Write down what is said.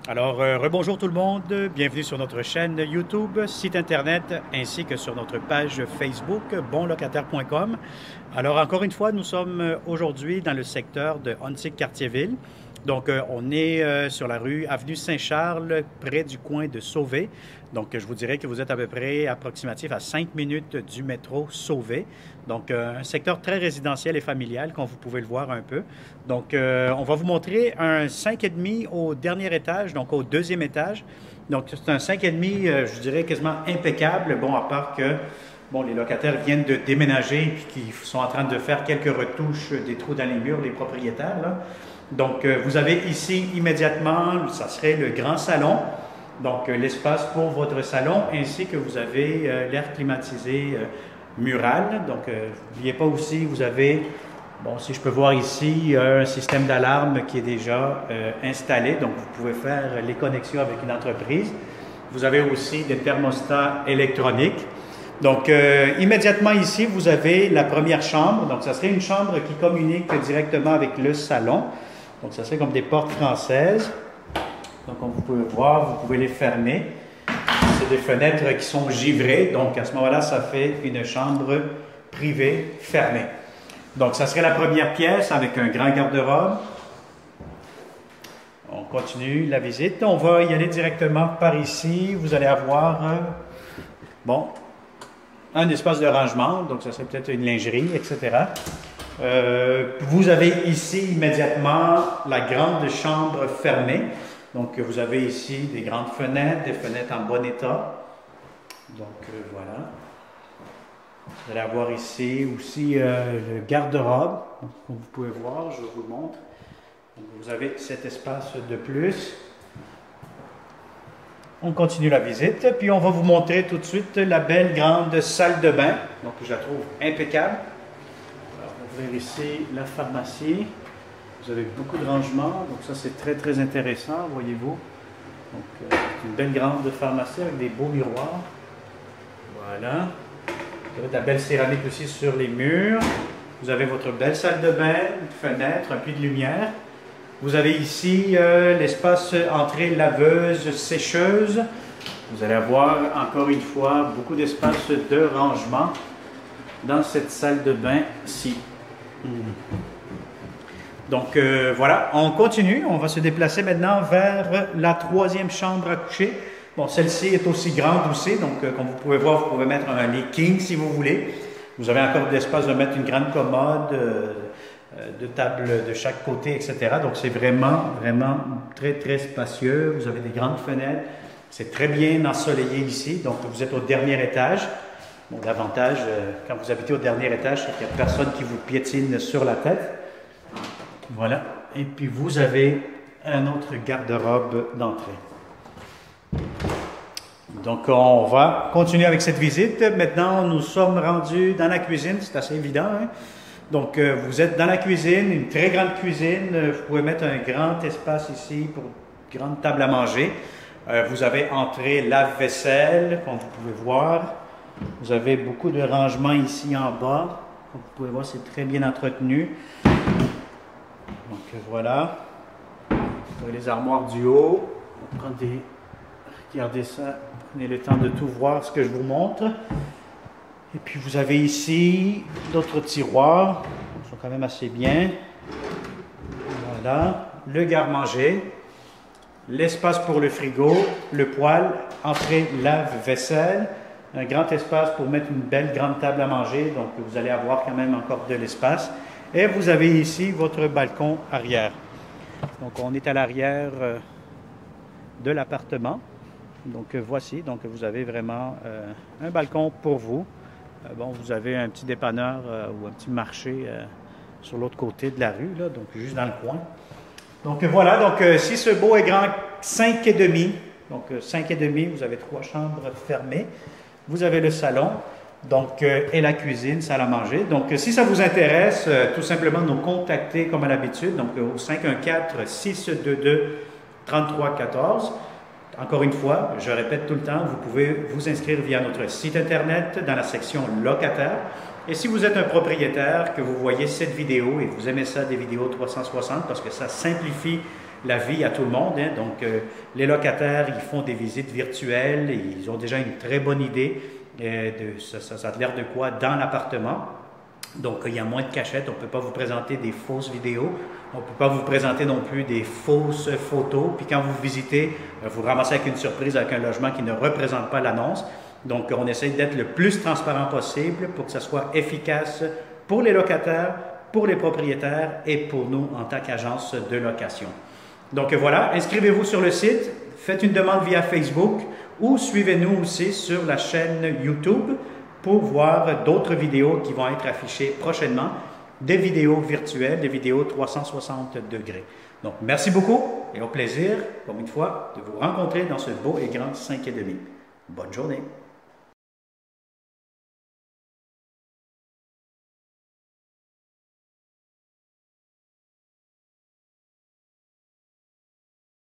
Alors, rebonjour tout le monde, bienvenue sur notre chaîne YouTube, site internet ainsi que sur notre page Facebook bonlocataire.com. Alors, encore une fois, nous sommes aujourd'hui dans le secteur de Huntsic-Cartierville. Donc, on est sur la rue Avenue Saint-Charles, près du coin de Sauvé. Donc, je vous dirais que vous êtes à peu près approximatif à 5 minutes du métro Sauvé. Donc, un secteur très résidentiel et familial, comme vous pouvez le voir un peu. Donc, on va vous montrer un 5,5 au dernier étage, donc au deuxième étage. Donc, c'est un 5,5, je dirais, quasiment impeccable. Bon, à part que, bon, les locataires viennent de déménager et qu'ils sont en train de faire quelques retouches, des trous dans les murs, les propriétaires, là. Donc, vous avez ici immédiatement, ça serait le grand salon. Donc, l'espace pour votre salon, ainsi que vous avez l'air climatisé mural. Donc, n'oubliez pas aussi, vous avez, bon, si je peux voir ici, un système d'alarme qui est déjà installé. Donc, vous pouvez faire les connexions avec une entreprise. Vous avez aussi des thermostats électroniques. Donc, immédiatement ici, vous avez la première chambre. Donc, ça serait une chambre qui communique directement avec le salon. Donc, ça serait comme des portes françaises. Donc, comme vous pouvez voir, vous pouvez les fermer. C'est des fenêtres qui sont givrées. Donc, à ce moment-là, ça fait une chambre privée fermée. Donc, ça serait la première pièce avec un grand garde-robe. On continue la visite. On va y aller directement par ici. Vous allez avoir, bon, un espace de rangement. Donc, ça serait peut-être une lingerie, etc. Vous avez ici immédiatement la grande chambre fermée. Donc, vous avez ici des grandes fenêtres, des fenêtres en bon état. Donc, voilà. Vous allez avoir ici aussi le garde-robe. Comme vous pouvez voir, je vous le montre. Donc, vous avez cet espace de plus. On continue la visite, puis on va vous montrer tout de suite la belle grande salle de bain. Donc, je la trouve impeccable. On va ouvrir ici la pharmacie. Vous avez beaucoup de rangements, donc ça c'est très très intéressant, voyez-vous. Donc, une belle grande pharmacie avec des beaux miroirs. Voilà. Vous avez de la belle céramique aussi sur les murs. Vous avez votre belle salle de bain, une fenêtre, un puits de lumière. Vous avez ici l'espace entrée laveuse, sécheuse. Vous allez avoir encore une fois beaucoup d'espace de rangement dans cette salle de bain-ci. Donc voilà, on continue. On va se déplacer maintenant vers la troisième chambre à coucher. Bon, celle-ci est aussi grande aussi, donc comme vous pouvez voir, vous pouvez mettre un lit king si vous voulez. Vous avez encore de l'espace de mettre une grande commode, de table de chaque côté, etc. Donc c'est vraiment, vraiment très, très spacieux. Vous avez des grandes fenêtres. C'est très bien ensoleillé ici. Donc vous êtes au dernier étage. Bon, l'avantage, quand vous habitez au dernier étage, c'est qu'il n'y a personne qui vous piétine sur la tête. Voilà. Et puis, vous avez un autre garde-robe d'entrée. Donc, on va continuer avec cette visite. Maintenant, nous sommes rendus dans la cuisine. C'est assez évident, hein? Donc, vous êtes dans la cuisine, une très grande cuisine. Vous pouvez mettre un grand espace ici pour une grande table à manger. Vous avez entrée lave-vaisselle, comme vous pouvez voir. Vous avez beaucoup de rangements ici en bas. Comme vous pouvez voir, c'est très bien entretenu. Donc voilà, vous avez les armoires du haut. Regardez ça, prenez le temps de tout voir ce que je vous montre. Et puis vous avez ici d'autres tiroirs, ils sont quand même assez bien. Voilà, le garde-manger, l'espace pour le frigo, le poêle, entrée lave-vaisselle, un grand espace pour mettre une belle grande table à manger, donc vous allez avoir quand même encore de l'espace. Et vous avez ici votre balcon arrière. Donc, on est à l'arrière de l'appartement. Donc, voici. Donc, vous avez vraiment un balcon pour vous. Bon, vous avez un petit dépanneur ou un petit marché sur l'autre côté de la rue, là, donc juste dans le coin. Donc, voilà. Donc, si ce beau et grand 5,5, donc 5,5, vous avez 3 chambres fermées. Vous avez le salon. Donc, et la cuisine, salle à manger. Donc, si ça vous intéresse, tout simplement nous contacter comme à l'habitude, donc au 514-622-3314. Encore une fois, je répète tout le temps, vous pouvez vous inscrire via notre site internet dans la section locataire. Et si vous êtes un propriétaire, que vous voyez cette vidéo et vous aimez ça, des vidéos 360, parce que ça simplifie la vie à tout le monde. Hein. Donc, les locataires, ils font des visites virtuelles, et ils ont déjà une très bonne idée ça a l'air de quoi dans l'appartement. Donc, il y a moins de cachettes. On ne peut pas vous présenter des fausses vidéos. On ne peut pas vous présenter non plus des fausses photos. Puis quand vous visitez, vous ramassez avec une surprise avec un logement qui ne représente pas l'annonce. Donc, on essaie d'être le plus transparent possible pour que ça soit efficace pour les locataires, pour les propriétaires et pour nous en tant qu'agence de location. Donc voilà, inscrivez-vous sur le site, faites une demande via Facebook ou suivez-nous aussi sur la chaîne YouTube pour voir d'autres vidéos qui vont être affichées prochainement, des vidéos virtuelles, des vidéos 360 degrés. Donc merci beaucoup et au plaisir, comme une fois, de vous rencontrer dans ce beau et grand 5,5. Bonne journée!